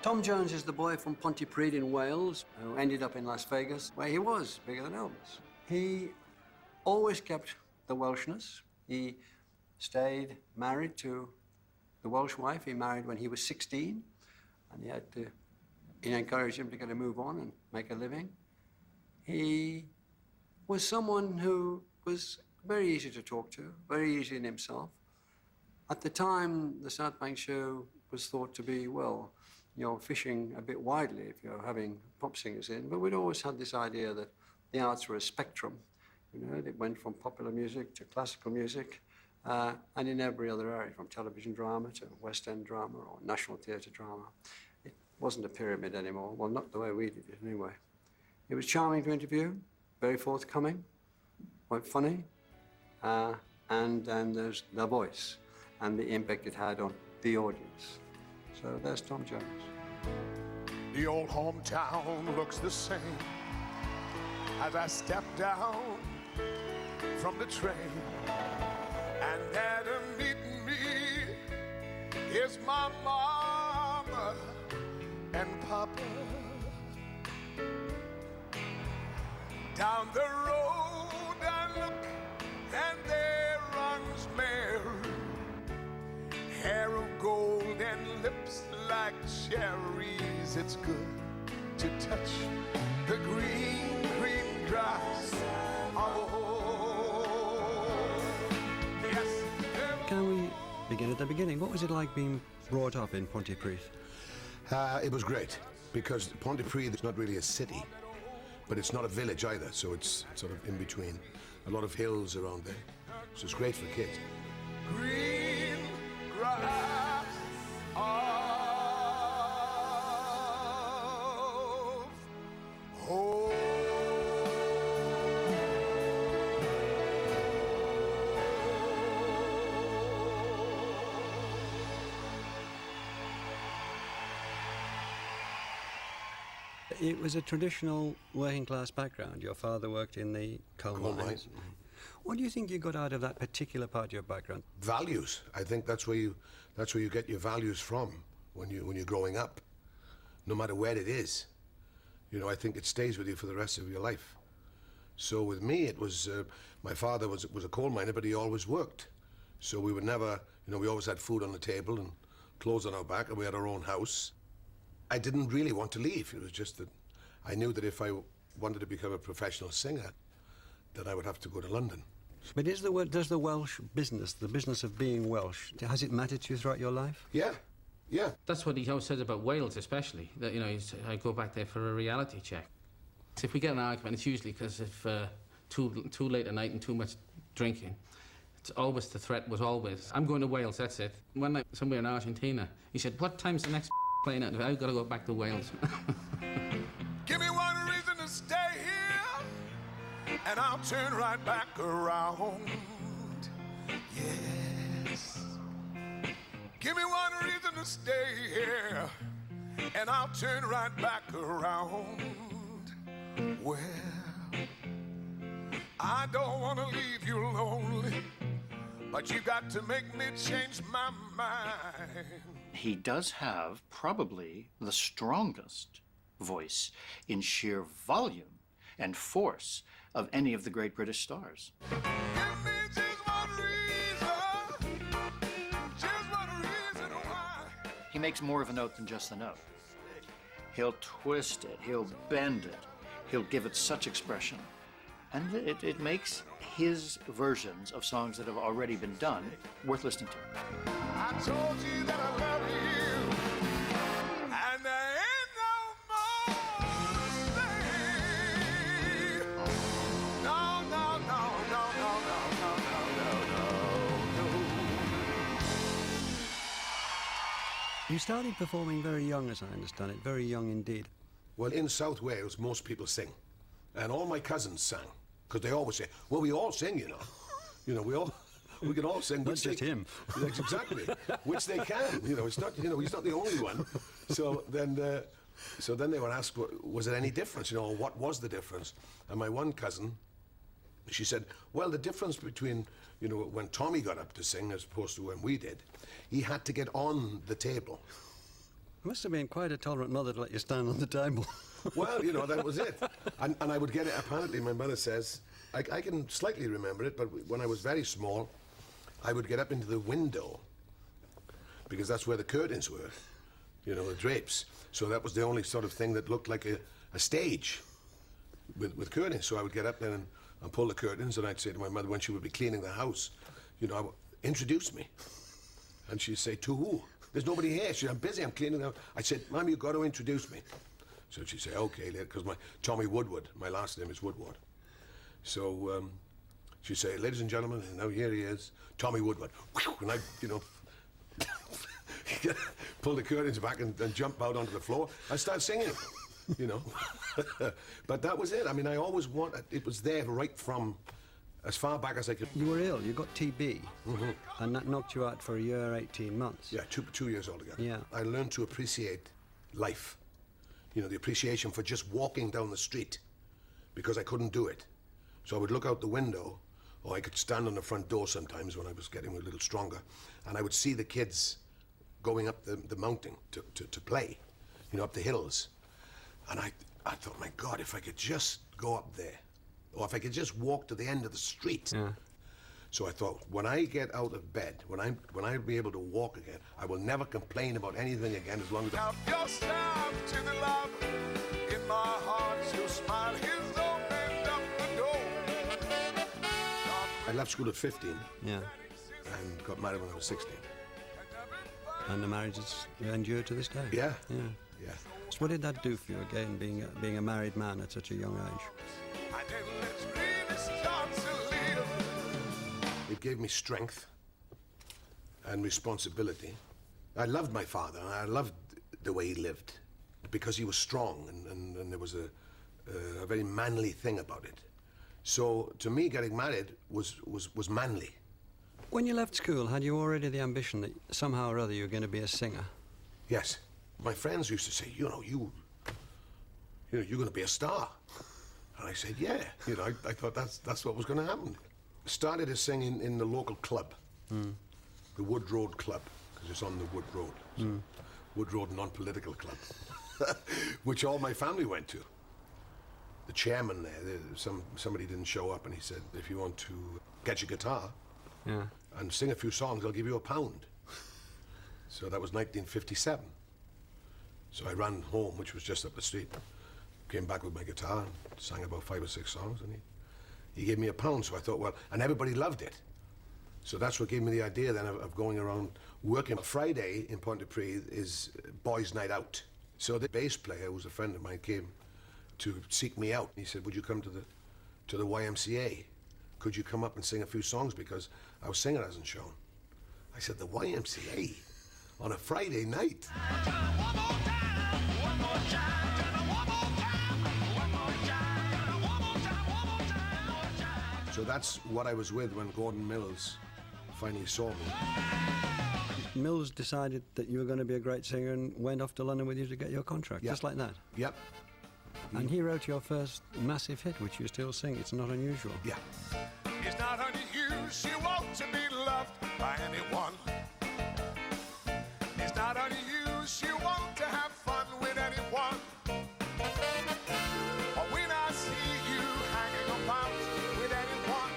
Tom Jones is the boy from Pontypridd in Wales who ended up in Las Vegas, where he was bigger than Elvis. He always kept the Welshness. He stayed married to the Welsh wife he married when he was 16, and he encouraged him to get a move on and make a living. He was someone who was very easy to talk to, very easy in himself. At the time, the South Bank show was thought to be, well, you're fishing a bit widely if you're having pop singers in, but we'd always had this idea that the arts were a spectrum. You know, it went from popular music to classical music, and in every other area, from television drama to West End drama or National Theatre drama. It wasn't a pyramid anymore, well, not the way we did it anyway. It was charming to interview, very forthcoming, quite funny, and then there's the voice and the impact it had on the audience. So there's Tom Jones. The old hometown looks the same as I step down from the train, and there to meet me is my mama and papa. Down the road I look, and there runs Mary, hair of gold and lips like cherries. It's good to touch the green, green grass of home. Yes. Can we begin at the beginning? What was it like being brought up in Pontypridd? It was great, because Pontypridd is not really a city, but it's not a village either, so it's sort of in between. A lot of hills around there, so it's great for kids. Green grass of home. It was a traditional working-class background. Your father worked in the coal mines. What do you think you got out of that particular part of your background? Values. I think that's where you get your values from when you're growing up, no matter where it is. You know, I think it stays with you for the rest of your life. So with me, it was my father was a coal miner, but he always worked. So we would never, you know, we always had food on the table and clothes on our back, and we had our own house. I didn't really want to leave. It was just that I knew that if I wanted to become a professional singer, that I would have to go to London. But does the Welsh business, the business of being Welsh, has it mattered to you throughout your life? Yeah, yeah. That's what he always says about Wales, especially. That, you know, I go back there for a reality check. If we get an argument, it's usually because if too late at night and too much drinking. It's always, the threat was always, I'm going to Wales, that's it. One night, somewhere in Argentina, he said, what time's the next playing out? I've got to go back to Wales. Give me one reason to stay here, and I'll turn right back around. Yes. Give me one reason to stay here, and I'll turn right back around. Well, I don't want to leave you lonely, but you got to make me change my mind. He does have probably the strongest voice in sheer volume and force of any of the great British stars. Give me just one reason why. He makes more of a note than just the note. He'll twist it, he'll bend it, he'll give it such expression. And it makes his versions of songs that have already been done worth listening to. I told you that I love you, and there ain't no more to say. No, no, no, no, no, no, no, no, no, no. You started performing very young, as I understand it, very young indeed. Well, in South Wales, most people sing. And all my cousins sang, because they always say, well, we all sing, you know. You know, we can all sing. Not just him. That's exactly. Which they can. You know, it's not, you know, he's not the only one. So then they were asked, was there any difference? You know, what was the difference? And my one cousin, she said, well, the difference between, you know, when Tommy got up to sing as opposed to when we did, he had to get on the table. Must have been quite a tolerant mother to let you stand on the table. Well, you know, that was it. And I would get it, apparently, my mother says, I can slightly remember it, but when I was very small, I would get up into the window, because that's where the curtains were, you know, the drapes. So that was the only sort of thing that looked like a stage with curtains. So I would get up there and pull the curtains, and I'd say to my mother, when she would be cleaning the house, you know, introduce me. And she'd say, to who? There's nobody here. She'd say, I'm busy, I'm cleaning the house. I said, Mum, you've got to introduce me. So she'd say, okay, because Tommy Woodward, my last name is Woodward. So she'd say, ladies and gentlemen, and now here he is, Tommy Woodward. And I, you know, pull the curtains back and jump out onto the floor and start singing, you know. But that was it. I mean, I always wanted, it was there right from as far back as I could. You were ill, you got TB, and that knocked you out for a year, 18 months. Yeah, two years altogether. Yeah. I learned to appreciate life. You know, the appreciation for just walking down the street, because I couldn't do it. So I would look out the window, or I could stand on the front door sometimes when I was getting a little stronger, and I would see the kids going up the mountain to play, you know, up the hills. And I thought, my God, if I could just go up there, or if I could just walk to the end of the street. Yeah. So I thought, when I get out of bed, when I'll be able to walk again, I will never complain about anything again as long as Help yourself to the love in my heart. Your smile is opened up the door. I left school at 15 Yeah. and got married when I was 16. And the marriage has endured to this day. Yeah. Yeah. Yeah. So what did that do for you, again, being a married man at such a young age? And then let's really start to live. It gave me strength and responsibility. I loved my father, and I loved the way he lived, because he was strong, and there was a very manly thing about it. So to me, getting married was manly. When you left school, had you already the ambition that somehow or other you were going to be a singer? Yes. My friends used to say, you know, you're going to be a star. And I said, yeah. You know, I thought that's what was going to happen. Started to sing in the local club, the Wood Road Club, because it's on the Wood Road. So Wood Road Non-Political Club, which all my family went to. The chairman there, somebody didn't show up, and he said, if you want to get your guitar and sing a few songs, I'll give you £1. So that was 1957. So I ran home, which was just up the street, came back with my guitar and sang about 5 or 6 songs, and he gave me £1. So I thought, well, and everybody loved it. So that's what gave me the idea then of going around working. Friday in Pontypridd is boys' night out. So the bass player, who was a friend of mine, came to seek me out. He said, would you come to the YMCA? Could you come up and sing a few songs, because our singer hasn't shown? I said, the YMCA on a Friday night? So that's what I was with when Gordon Mills finally saw me. Mills decided that you were going to be a great singer and went off to London with you to get your contract, Yep. just like that. Yep. And he wrote your first massive hit, which you still sing. It's not unusual. Yeah. It's not unusual to be loved by anyone. It's not unusual to have fun with anyone. Or when I see you hanging about with anyone,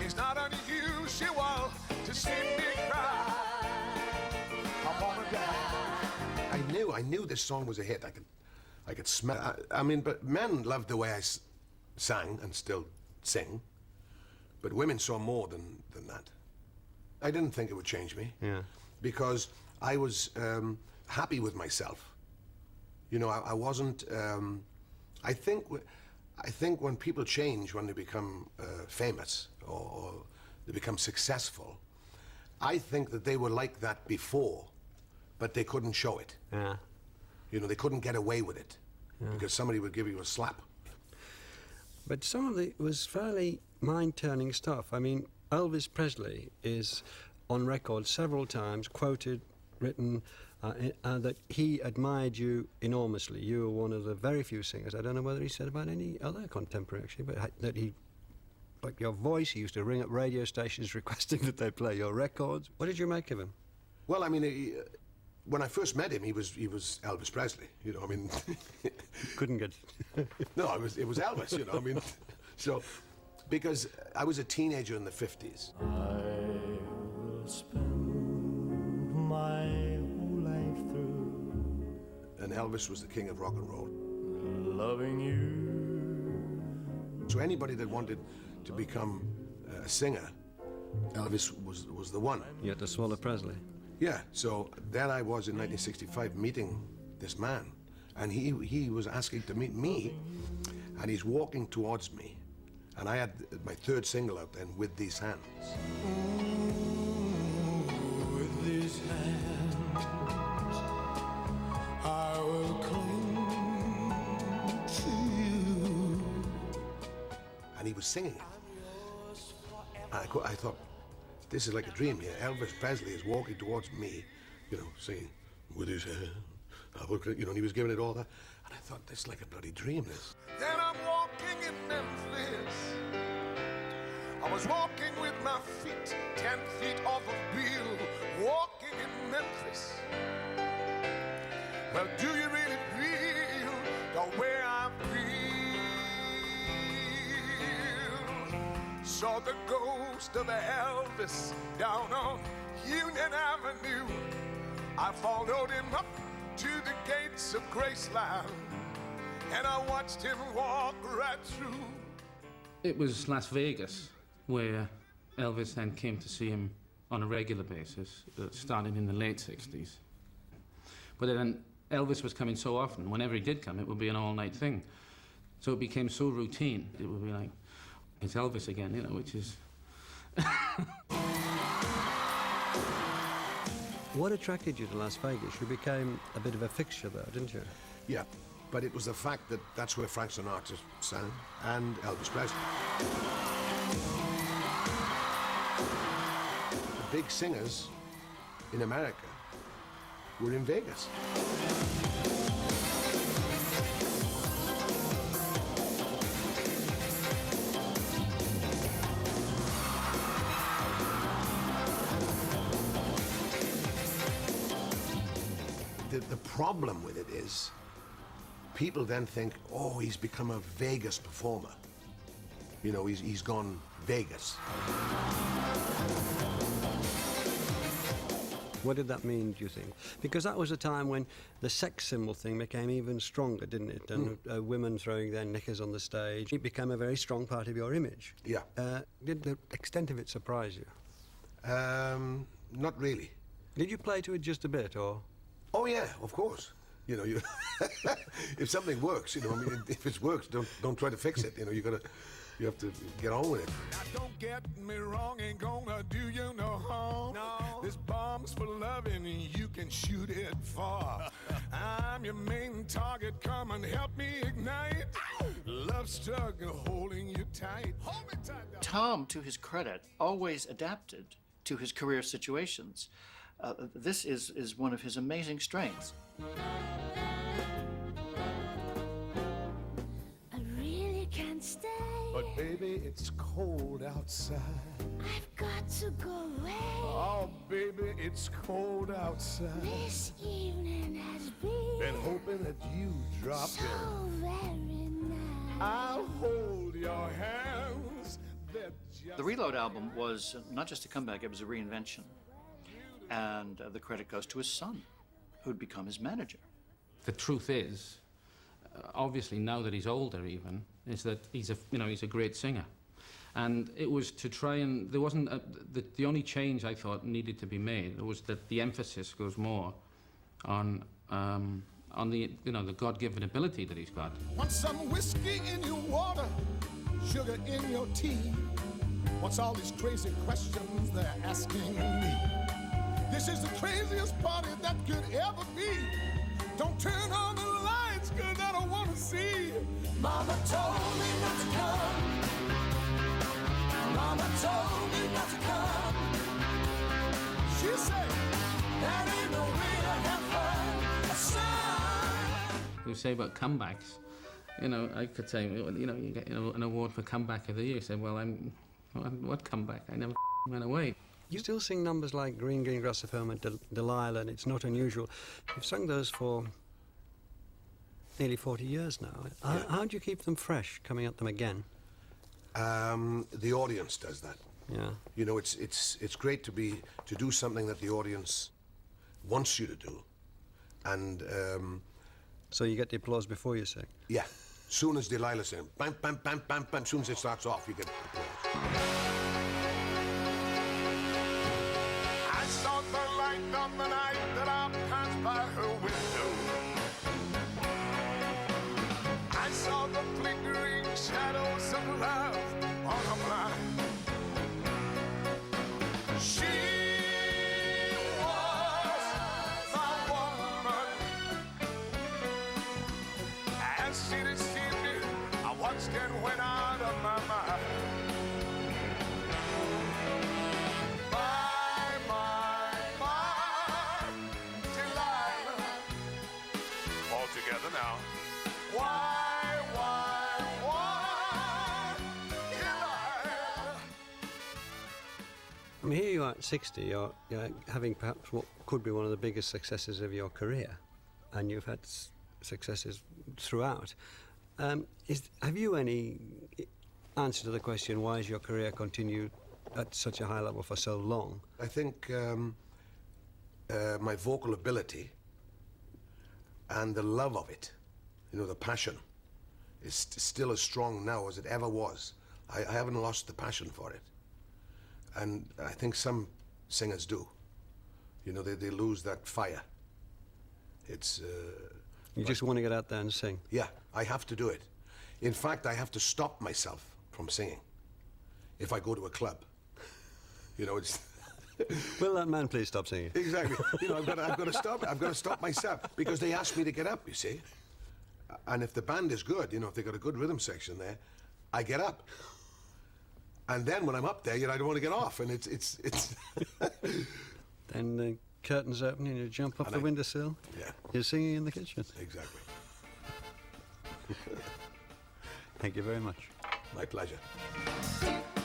it's not unusual to see me cry. I wanna die. I knew this song was a hit. I could smell it. I mean, but men loved the way I sang and still sing, but women saw more than that. I didn't think it would change me. Yeah. Because I was happy with myself. You know, I wasn't. I think when people change, when they become famous or they become successful, I think that they were like that before, but they couldn't show it. Yeah. You know, they couldn't get away with it because somebody would give you a slap. But some of it was fairly mind-turning stuff. I mean, Elvis Presley is on record several times quoted, written, that he admired you enormously. You were one of the very few singers, I don't know whether he said about any other contemporary actually, but that he, like your voice, he used to ring up radio stations requesting that they play your records. What did you make of him? Well, I mean, when I first met him, he was Elvis Presley. You know, I mean, Couldn't get... no, it was Elvis. You know, I mean, so because I was a teenager in the 50s. I will spend my whole life through And Elvis was the king of rock and roll. loving you. So anybody that wanted to become a singer, Elvis was the one. You had to swallow Presley. Yeah, so then I was in 1965 meeting this man, and he was asking to meet me, and he's walking towards me, and I had my third single out then, With These Hands. With these hands, I will cling to you. And he was singing it. And I thought, this is like a dream here. Elvis Presley is walking towards me, you know, singing, with his hand, you know, and he was giving it all that. And I thought, this is like a bloody dream, this. Then I'm walking in Memphis. I was walking with my feet 10 feet off of Bill, walking in Memphis. Well, do you really feel the way I feel? Saw the ghost of Elvis down on Union Avenue. I followed him up to the gates of Graceland, and I watched him walk right through. It was Las Vegas where Elvis then came to see him on a regular basis, starting in the late 60s. But then Elvis was coming so often, whenever he did come, it would be an all-night thing. So it became so routine, it would be like, it's Elvis again, you know, which is... What attracted you to Las Vegas? You became a bit of a fixture there, didn't you? Yeah, but it was the fact that that's where Frank Sinatra sang, and Elvis Presley. The big singers in America were in Vegas. The problem with it is, people then think, oh, he's become a Vegas performer. You know, he's gone Vegas. What did that mean, do you think? Because that was a time when the sex symbol thing became even stronger, didn't it? And women throwing their knickers on the stage. It became a very strong part of your image. Yeah. Did the extent of it surprise you? Not really. Did you play to it just a bit, or...? Oh yeah, of course. You know, you if something works, you know, I mean, if it works, don't try to fix it. You know, you have to get on with it. Now don't get me wrong, ain't gonna do you no harm. No. This bomb's for loving, and you can shoot it far. I'm your main target, come and help me ignite. Love struggle holding you tight. Hold me tight. Tom, to his credit, always adapted to his career situations. This is one of his amazing strengths. I really can't stay. But baby, it's cold outside. I've got to go away. Oh, baby, it's cold outside. This evening has been hoping that you drop so very nice. I'll hold your hands. They're just The Reload album was not just a comeback, it was a reinvention. And the credit goes to his son, who'd become his manager. The truth is, obviously now that he's older even, is that he's a great singer. And it was to try and, there wasn't, the only change I thought needed to be made was that the emphasis goes more on the, the God-given ability that he's got. Want some whiskey in your water, sugar in your tea. What's all these crazy questions they're asking me? This is the craziest party that could ever be. Don't turn on the lights, 'cause I don't want to see. Mama told me not to come. Mama told me not to come. She said, that ain't no way to have fun. We say about comebacks, I could say, you get an award for comeback of the year. Say, well, what comeback? I never went away. You still sing numbers like Green, Green Grass of Home and Delilah, and It's Not Unusual. You've sung those for nearly 40 years now. Yeah. How do you keep them fresh, coming at them again? The audience does that. Yeah. You know, it's great to do something that the audience wants you to do, and So you get the applause before you sing? yeah, soon as Delilah sings, bam, bam, bam, bam, bam, soon as it starts off, you get applause. I saw the light on the night that I passed by her window. I saw the flickering shadows of love on her blind. She was my woman. As she deceived me, I watched and went out of my mind. Delilah. All together now. Why, Delilah? I mean, here you are at 60, you're having perhaps what could be one of the biggest successes of your career, and you've had successes throughout. Have you any answer to the question, why has your career continued at such a high level for so long? I think my vocal ability and the love of it, you know, the passion, is still as strong now as it ever was. I haven't lost the passion for it. And I think some singers do. You know, they lose that fire. It's... You just want to get out there and sing? Yeah, I have to do it. In fact, I have to stop myself from singing if I go to a club. You know, it's... Will that man please stop singing? Exactly. You know, I've got to stop. I've got to stop myself because they ask me to get up. You see, and if the band is good, you know, if they got a good rhythm section there, I get up. And then when I'm up there, you know, I don't want to get off, and it's. Then the curtains open and you jump off the windowsill. Yeah. You're singing in the kitchen. Exactly. Thank you very much. My pleasure.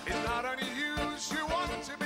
It's not unusual to